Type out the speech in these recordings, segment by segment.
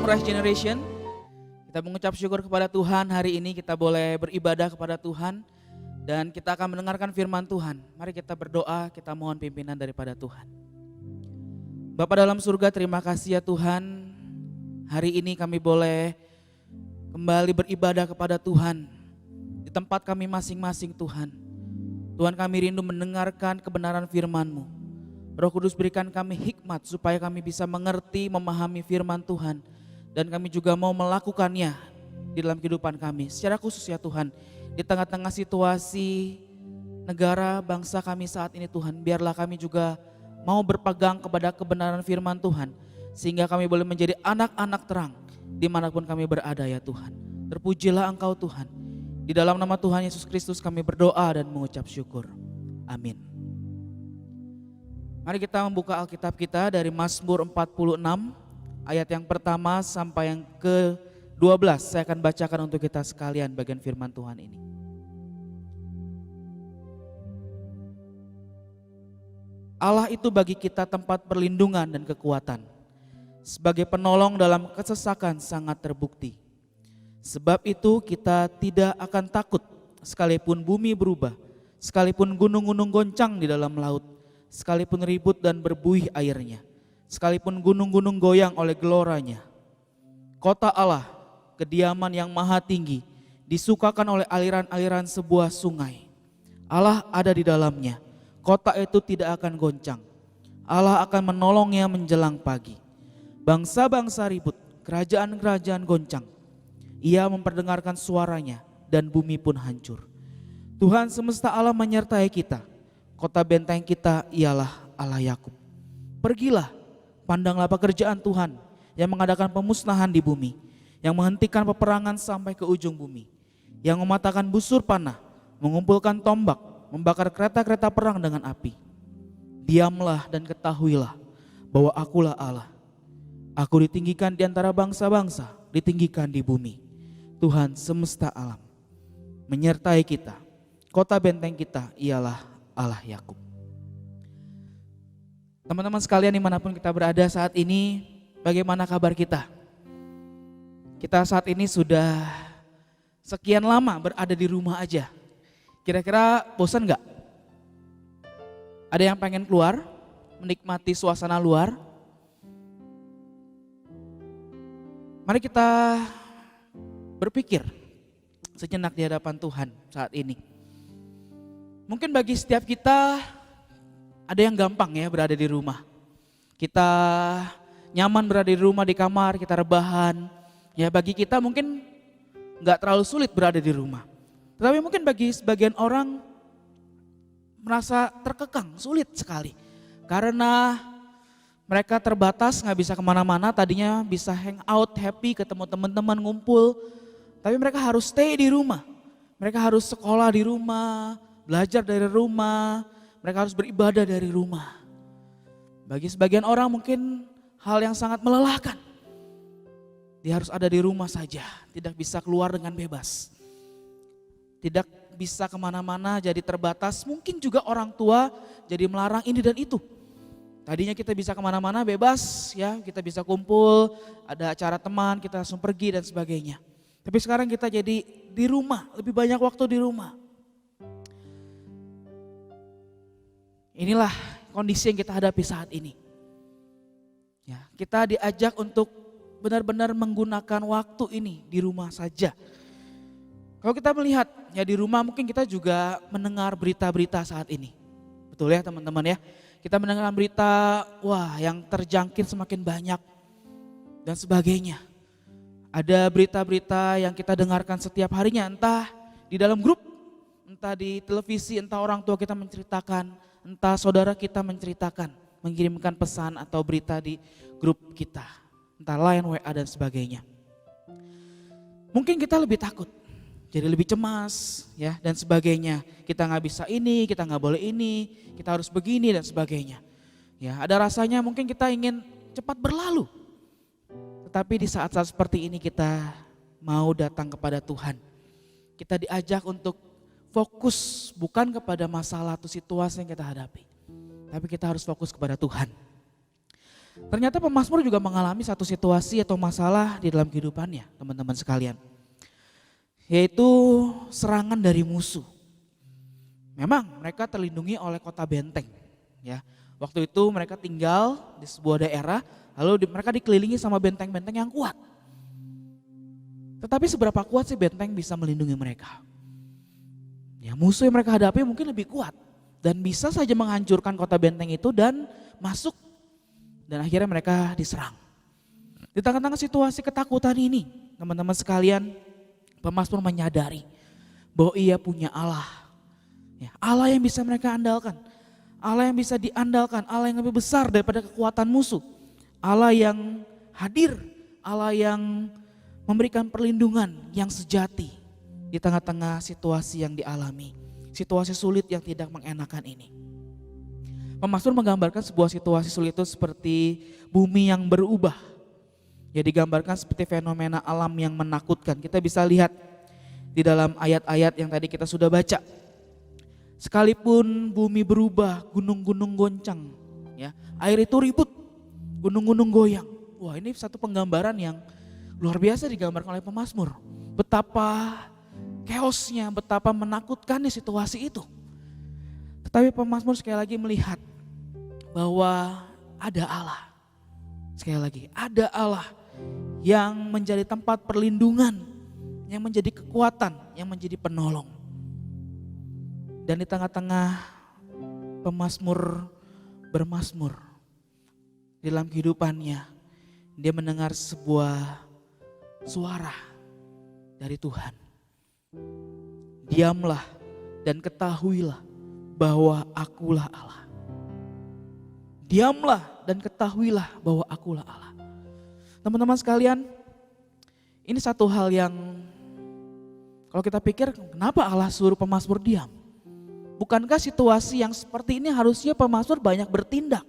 Shalom Rise Generation. Kita mengucap syukur kepada Tuhan, hari ini kita boleh beribadah kepada Tuhan dan kita akan mendengarkan firman Tuhan. Mari kita berdoa, kita mohon pimpinan daripada Tuhan. Bapa dalam surga, terima kasih ya Tuhan. Hari ini kami boleh kembali beribadah kepada Tuhan di tempat kami masing-masing Tuhan. Tuhan, kami rindu mendengarkan kebenaran firman-Mu. Roh Kudus berikan kami hikmat supaya kami bisa mengerti, memahami firman Tuhan. Dan kami juga mau melakukannya di dalam kehidupan kami. Secara khusus ya Tuhan, di tengah-tengah situasi negara, bangsa kami saat ini Tuhan, biarlah kami juga mau berpegang kepada kebenaran firman Tuhan. Sehingga kami boleh menjadi anak-anak terang dimanapun kami berada ya Tuhan. Terpujilah Engkau Tuhan. Di dalam nama Tuhan Yesus Kristus kami berdoa dan mengucap syukur. Amin. Mari kita membuka Alkitab kita dari Mazmur 46 ayat yang pertama sampai yang ke-12. Saya akan bacakan untuk kita sekalian bagian firman Tuhan ini. Allah itu bagi kita tempat perlindungan dan kekuatan. Sebagai penolong dalam kesesakan sangat terbukti. Sebab itu kita tidak akan takut sekalipun bumi berubah, sekalipun gunung-gunung goncang di dalam laut, sekalipun ribut dan berbuih airnya, sekalipun gunung-gunung goyang oleh geloranya. Kota Allah, kediaman yang maha tinggi, disukakan oleh aliran-aliran sebuah sungai. Allah ada di dalamnya, kota itu tidak akan goncang. Allah akan menolongnya menjelang pagi. Bangsa-bangsa ribut, kerajaan-kerajaan goncang. Ia memperdengarkan suaranya dan bumi pun hancur. Tuhan semesta alam menyertai kita. Kota benteng kita ialah Allah Yakub. Pergilah, pandanglah pekerjaan Tuhan yang mengadakan pemusnahan di bumi, yang menghentikan peperangan sampai ke ujung bumi, yang mematahkan busur panah, mengumpulkan tombak, membakar kereta-kereta perang dengan api. Diamlah dan ketahuilah bahwa akulah Allah. Aku ditinggikan di antara bangsa-bangsa, ditinggikan di bumi. Tuhan semesta alam menyertai kita. Kota benteng kita ialah Allah Yakub. Teman-teman sekalian dimanapun kita berada saat ini, bagaimana kabar kita? Kita saat ini sudah sekian lama berada di rumah aja. Kira-kira bosan gak? Ada yang pengen keluar, menikmati suasana luar? Mari kita berpikir sejenak di hadapan Tuhan saat ini. Mungkin bagi setiap kita ada yang gampang ya berada di rumah. Kita nyaman berada di rumah, di kamar, kita rebahan. Ya bagi kita mungkin gak terlalu sulit berada di rumah. Tetapi mungkin bagi sebagian orang merasa terkekang, sulit sekali. Karena mereka terbatas, gak bisa kemana-mana, tadinya bisa hang out, happy, ketemu teman-teman, ngumpul. Tapi mereka harus stay di rumah, mereka harus sekolah di rumah, belajar dari rumah, mereka harus beribadah dari rumah. Bagi sebagian orang mungkin hal yang sangat melelahkan. Dia harus ada di rumah saja, tidak bisa keluar dengan bebas. Tidak bisa kemana-mana, jadi terbatas, mungkin juga orang tua jadi melarang ini dan itu. Tadinya kita bisa kemana-mana bebas ya, kita bisa kumpul, ada acara teman, kita langsung pergi dan sebagainya. Tapi sekarang kita jadi di rumah, lebih banyak waktu di rumah. Inilah kondisi yang kita hadapi saat ini. Ya, kita diajak untuk benar-benar menggunakan waktu ini di rumah saja. Kalau kita melihat ya di rumah mungkin kita juga mendengar berita-berita saat ini. Betul ya teman-teman ya. Kita mendengar berita, wah yang terjangkit semakin banyak dan sebagainya. Ada berita-berita yang kita dengarkan setiap harinya, entah di dalam grup, entah di televisi, entah orang tua kita menceritakan, entah saudara kita menceritakan, mengirimkan pesan atau berita di grup kita, entah lain WA dan sebagainya. Mungkin kita lebih takut, jadi lebih cemas ya dan sebagainya. Kita nggak bisa ini, kita nggak boleh ini, kita harus begini dan sebagainya. Ya, ada rasanya mungkin kita ingin cepat berlalu. Tetapi di saat-saat seperti ini kita mau datang kepada Tuhan. Kita diajak untuk fokus bukan kepada masalah atau situasi yang kita hadapi. Tapi kita harus fokus kepada Tuhan. Ternyata pemazmur juga mengalami satu situasi atau masalah di dalam kehidupannya, teman-teman sekalian. Yaitu serangan dari musuh. Memang mereka terlindungi oleh kota benteng, ya. Waktu itu mereka tinggal di sebuah daerah, lalu mereka dikelilingi sama benteng-benteng yang kuat. Tetapi seberapa kuat sih benteng bisa melindungi mereka? Ya, musuh yang mereka hadapi mungkin lebih kuat dan bisa saja menghancurkan kota benteng itu dan masuk, dan akhirnya mereka diserang. Di tengah-tengah situasi ketakutan ini, teman-teman sekalian, pemazmur menyadari bahwa ia punya Allah. Ya, Allah yang bisa mereka andalkan. Allah yang bisa diandalkan, Allah yang lebih besar daripada kekuatan musuh. Allah yang hadir, Allah yang memberikan perlindungan yang sejati di tengah-tengah situasi yang dialami. Situasi sulit yang tidak mengenakan ini. Pemazmur menggambarkan sebuah situasi sulit itu seperti bumi yang berubah. Ya, digambarkan seperti fenomena alam yang menakutkan. Kita bisa lihat di dalam ayat-ayat yang tadi kita sudah baca. Sekalipun bumi berubah, gunung-gunung goncang, ya, air itu ribut, gunung-gunung goyang. Wah, ini satu penggambaran yang luar biasa digambarkan oleh pemazmur. Betapa chaosnya, betapa menakutkannya situasi itu. Tetapi pemazmur sekali lagi melihat bahwa ada Allah. Sekali lagi, ada Allah yang menjadi tempat perlindungan, yang menjadi kekuatan, yang menjadi penolong. Dan di tengah-tengah pemazmur bermazmur, dalam kehidupannya dia mendengar sebuah suara dari Tuhan. Diamlah dan ketahuilah bahwa akulah Allah. Diamlah dan ketahuilah bahwa akulah Allah. Teman-teman sekalian, ini satu hal yang kalau kita pikir, kenapa Allah suruh pemazmur diam? Bukankah situasi yang seperti ini harusnya pemazmur banyak bertindak?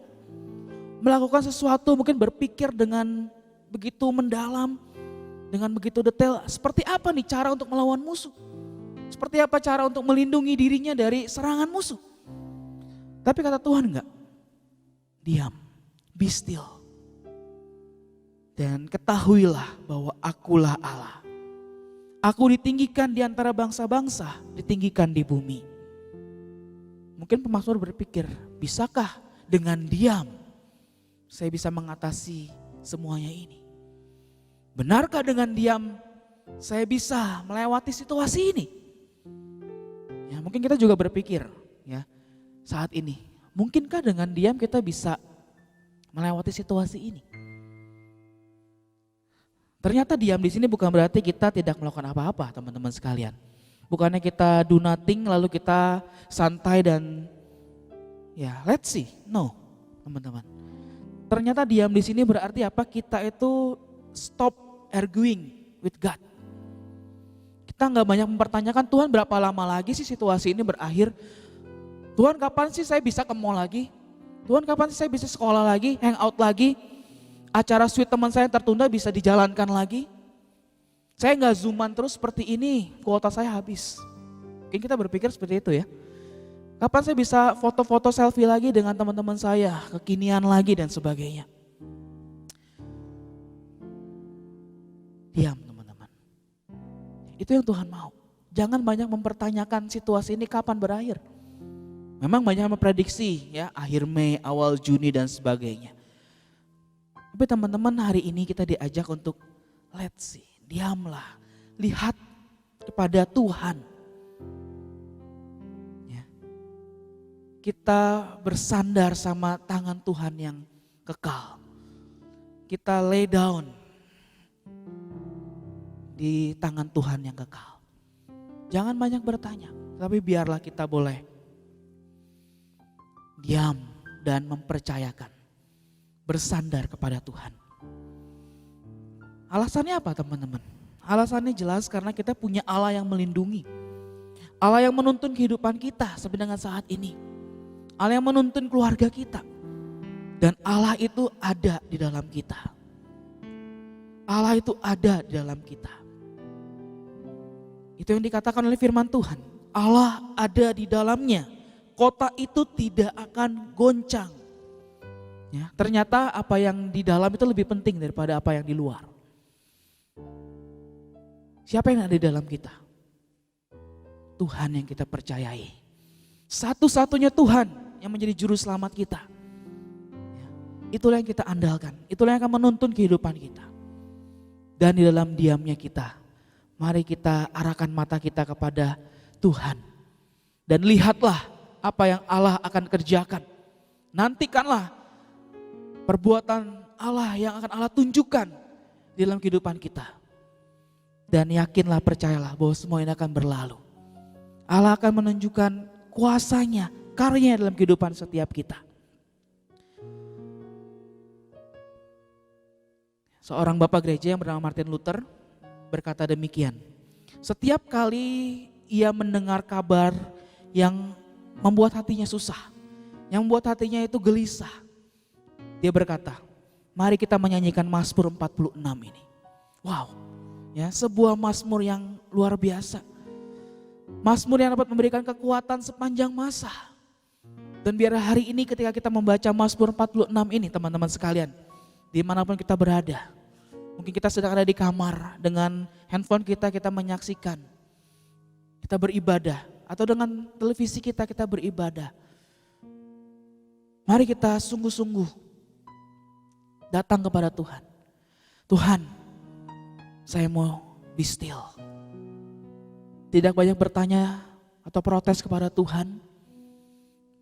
Melakukan sesuatu, mungkin berpikir dengan begitu mendalam, dengan begitu detail. Seperti apa nih cara untuk melawan musuh? Seperti apa cara untuk melindungi dirinya dari serangan musuh? Tapi kata Tuhan enggak. Diam, be still. Dan ketahuilah bahwa akulah Allah. Aku ditinggikan di antara bangsa-bangsa, ditinggikan di bumi. Mungkin pemazmur berpikir, bisakah dengan diam saya bisa mengatasi semuanya ini? Benarkah dengan diam saya bisa melewati situasi ini? Ya, mungkin kita juga berpikir, ya, saat ini, mungkinkah dengan diam kita bisa melewati situasi ini? Ternyata diam di sini bukan berarti kita tidak melakukan apa-apa, teman-teman sekalian. Bukannya kita do nothing lalu kita santai dan ya let's see. No, teman-teman. Ternyata diam di sini berarti apa? Kita itu stop arguing with God. Kita nggak banyak mempertanyakan, Tuhan berapa lama lagi sih situasi ini berakhir? Tuhan kapan sih saya bisa ke mall lagi? Tuhan kapan sih saya bisa sekolah lagi, hang out lagi? Acara sweet teman saya yang tertunda bisa dijalankan lagi? Saya nggak zooman terus seperti ini, kuota saya habis. Mungkin kita berpikir seperti itu ya. Kapan saya bisa foto-foto selfie lagi dengan teman-teman saya, kekinian lagi dan sebagainya. Diam teman-teman. Itu yang Tuhan mau. Jangan banyak mempertanyakan situasi ini kapan berakhir. Memang banyak memprediksi ya, akhir Mei, awal Juni dan sebagainya. Tapi teman-teman, hari ini kita diajak untuk let's see. Diamlah, lihat kepada Tuhan. Ya. Kita bersandar sama tangan Tuhan yang kekal. Kita lay down di tangan Tuhan yang kekal. Jangan banyak bertanya, tapi biarlah kita boleh diam dan mempercayakan, bersandar kepada Tuhan. Alasannya apa teman-teman? Alasannya jelas karena kita punya Allah yang melindungi. Allah yang menuntun kehidupan kita sampai dengan saat ini. Allah yang menuntun keluarga kita. Dan Allah itu ada di dalam kita. Allah itu ada di dalam kita. Itu yang dikatakan oleh firman Tuhan. Allah ada di dalamnya. Kota itu tidak akan goncang. Ya, ternyata apa yang di dalam itu lebih penting daripada apa yang di luar. Siapa yang ada di dalam kita? Tuhan yang kita percayai. Satu-satunya Tuhan yang menjadi juru selamat kita. Itulah yang kita andalkan. Itulah yang akan menuntun kehidupan kita. Dan di dalam diamnya kita, mari kita arahkan mata kita kepada Tuhan. Dan lihatlah apa yang Allah akan kerjakan. Nantikanlah perbuatan Allah yang akan Allah tunjukkan di dalam kehidupan kita. Dan yakinlah, percayalah bahwa semua ini akan berlalu. Allah akan menunjukkan kuasanya, karyanya dalam kehidupan setiap kita. Seorang bapak gereja yang bernama Martin Luther berkata demikian. Setiap kali ia mendengar kabar yang membuat hatinya susah, yang membuat hatinya itu gelisah, dia berkata, mari kita menyanyikan Mazmur 46 ini. Wow, ya, sebuah mazmur yang luar biasa. Mazmur yang dapat memberikan kekuatan sepanjang masa. Dan biar hari ini ketika kita membaca Mazmur 46 ini, teman-teman sekalian, dimanapun kita berada, mungkin kita sedang ada di kamar dengan handphone kita menyaksikan, kita beribadah, atau dengan televisi kita beribadah. Mari kita sungguh-sungguh datang kepada Tuhan. Tuhan, saya mau be still. Tidak banyak bertanya atau protes kepada Tuhan.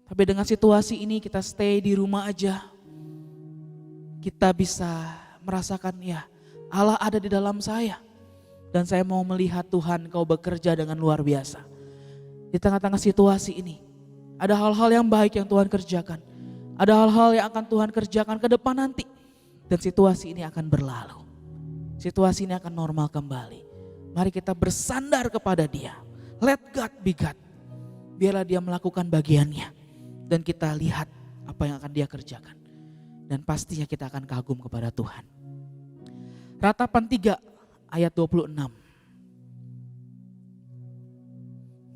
Tapi dengan situasi ini kita stay di rumah aja. Kita bisa merasakan, ya, Allah ada di dalam saya. Dan saya mau melihat Tuhan Kau bekerja dengan luar biasa. Di tengah-tengah situasi ini, ada hal-hal yang baik yang Tuhan kerjakan. Ada hal-hal yang akan Tuhan kerjakan ke depan nanti. Dan situasi ini akan berlalu. Situasi ini akan normal kembali. Mari kita bersandar kepada Dia. Let God be God. Biarlah Dia melakukan bagiannya. Dan kita lihat apa yang akan Dia kerjakan. Dan pastinya kita akan kagum kepada Tuhan. Ratapan 3 ayat 26.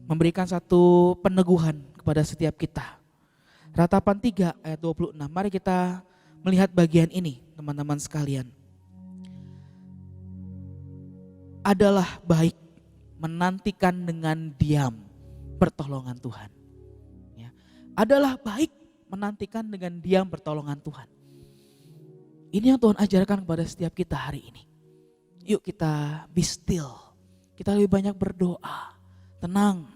Memberikan satu peneguhan kepada setiap kita. Ratapan 3 ayat 26. Mari kita melihat bagian ini, teman-teman sekalian. Adalah baik menantikan dengan diam pertolongan Tuhan. Ya. Adalah baik menantikan dengan diam pertolongan Tuhan. Ini yang Tuhan ajarkan kepada setiap kita hari ini. Yuk kita be still. Kita lebih banyak berdoa. Tenang.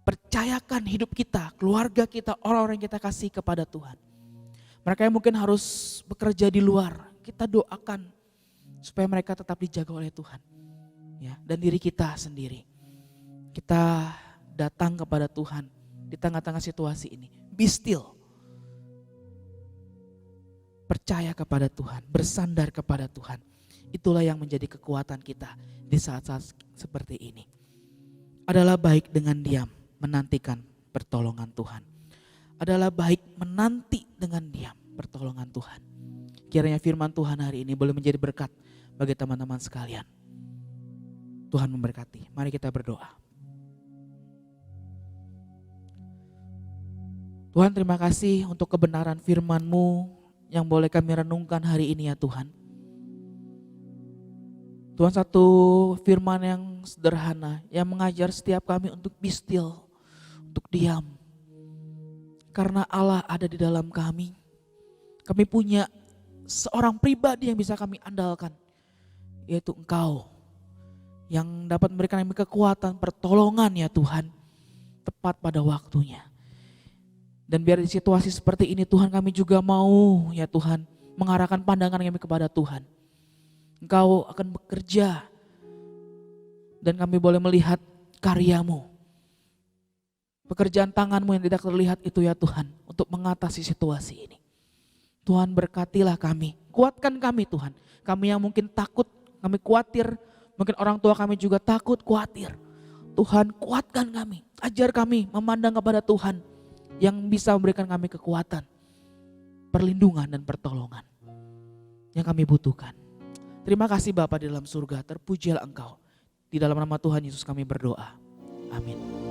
Percayakan hidup kita, keluarga kita, orang-orang yang kita kasih kepada Tuhan. Mereka yang mungkin harus bekerja di luar, kita doakan supaya mereka tetap dijaga oleh Tuhan. Ya, dan diri kita sendiri. Kita datang kepada Tuhan di tengah-tengah situasi ini. Be still. Percaya kepada Tuhan, bersandar kepada Tuhan. Itulah yang menjadi kekuatan kita di saat-saat seperti ini. Adalah baik dengan diam menantikan pertolongan Tuhan. Adalah baik menanti dengan diam pertolongan Tuhan. Kiranya firman Tuhan hari ini boleh menjadi berkat bagi teman-teman sekalian. Tuhan memberkati. Mari kita berdoa. Tuhan, terima kasih untuk kebenaran firman-Mu yang boleh kami renungkan hari ini ya Tuhan. Tuhan, satu firman yang sederhana yang mengajar setiap kami untuk be still, untuk diam. Karena Allah ada di dalam kami. Kami punya seorang pribadi yang bisa kami andalkan, yaitu Engkau. Yang dapat memberikan kami kekuatan, pertolongan ya Tuhan, tepat pada waktunya. Dan biar di situasi seperti ini Tuhan, kami juga mau ya Tuhan mengarahkan pandangan kami kepada Tuhan. Engkau akan bekerja dan kami boleh melihat karya-Mu. Pekerjaan tangan-Mu yang tidak terlihat itu ya Tuhan, untuk mengatasi situasi ini. Tuhan, berkatilah kami, kuatkan kami Tuhan. Kami yang mungkin takut, kami khawatir, mungkin orang tua kami juga takut, khawatir. Tuhan, kuatkan kami, ajar kami memandang kepada Tuhan yang bisa memberikan kami kekuatan, perlindungan dan pertolongan yang kami butuhkan. Terima kasih Bapa di dalam surga, terpujilah Engkau. Di dalam nama Tuhan Yesus kami berdoa. Amin.